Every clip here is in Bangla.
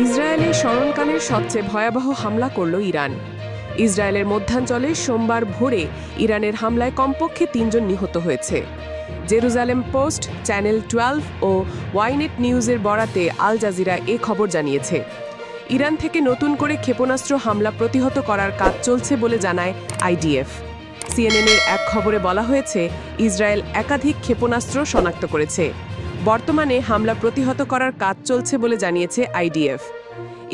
ইসরায়েলে স্মরণকালের সবচেয়ে ভয়াবহ হামলা করল ইরান। ইসরায়েলের মধ্যাঞ্চলে সোমবার ভোরে ইরানের হামলায় কমপক্ষে ৩ জন নিহত হয়েছে। জেরুজালেম পোস্ট, চ্যানেল 12 ও ওয়াইনেট নিউজের বরাতে আল জাজিরা এ খবর জানিয়েছে। ইরান থেকে নতুন করে ক্ষেপণাস্ত্র হামলা প্রতিহত করার কাজ চলছে বলে জানায় আইডিএফ। সিএনএনের এক খবরে বলা হয়েছে, ইসরায়েল একাধিক ক্ষেপণাস্ত্র শনাক্ত করেছে। বর্তমানে হামলা প্রতিহত করার কাজ চলছে বলে জানিয়েছে আইডিএফ।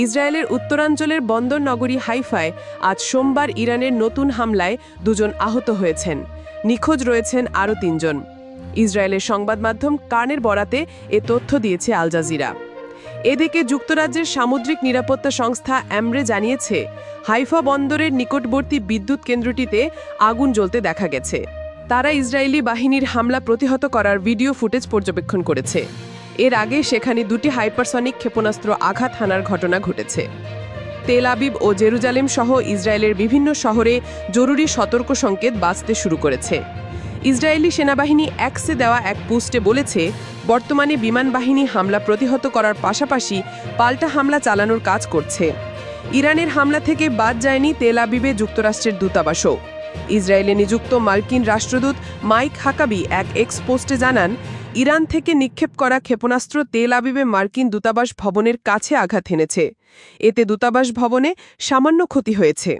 ইসরায়েলের উত্তরাঞ্চলের বন্দর নগরী হাইফায় আজ সোমবার ইরানের নতুন হামলায় 2 জন আহত হয়েছেন। নিখোঁজ রয়েছেন আরও 3 জন। ইসরায়েলের সংবাদ মাধ্যম কানের বরাতে এ তথ্য দিয়েছে আল জাজিরা। এদিকে যুক্তরাজ্যের সামুদ্রিক নিরাপত্তা সংস্থা অ্যামরে জানিয়েছে, হাইফা বন্দরের নিকটবর্তী বিদ্যুৎ কেন্দ্রটিতে আগুন জ্বলতে দেখা গেছে। তারা ইসরায়েলি বাহিনীর হামলা প্রতিহত করার ভিডিও ফুটেজ পর্যবেক্ষণ করেছে। এর আগে সেখানে 2টি হাইপারসনিক ক্ষেপণাস্ত্র আঘাত হানার ঘটনা ঘটেছে। তেল আবিব ও জেরুজালেম সহ ইসরায়েলের বিভিন্ন শহরে জরুরি সতর্ক সংকেত বাজতে শুরু করেছে। ইসরায়েলি সেনাবাহিনী এক্সে দেওয়া এক পোস্টে বলেছে, বর্তমানে বিমান বাহিনী হামলা প্রতিহত করার পাশাপাশি পাল্টা হামলা চালানোর কাজ করছে। ইরানের হামলা থেকে বাদ যায়নি তেল আবিবে যুক্তরাষ্ট্রের দূতাবাসও। ইসরায়েলে নিযুক্ত মার্কিন রাষ্ট্রদূত মাইক হাকাবি এক এক্স পোস্টে জানান, ইরান থেকে নিক্ষেপ করা ক্ষেপণাস্ত্র তেল আবিবে মার্কিন দূতাবাস ভবনের কাছে আঘাত হেনেছে। এতে দূতাবাস ভবনে সামান্য ক্ষতি হয়েছে।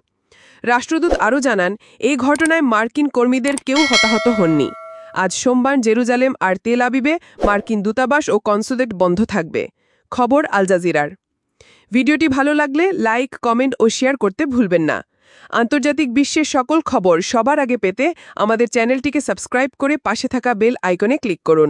রাষ্ট্রদূত আরও জানান, এই ঘটনায় মার্কিন কর্মীদের কেউ হতাহত হননি। আজ সোমবার জেরুজালেম আর তেল আবিবে মার্কিন দূতাবাস ও কনসুলেট বন্ধ থাকবে। খবর আল জাজিরার। ভিডিওটি ভালো লাগলে লাইক, কমেন্ট ও শেয়ার করতে ভুলবেন না। আন্তর্জাতিক বিশ্বের সকল খবর সবার আগে পেতে আমাদের চ্যানেলটিকে সাবস্ক্রাইব করে পাশে থাকা বেল আইকনে ক্লিক করুন।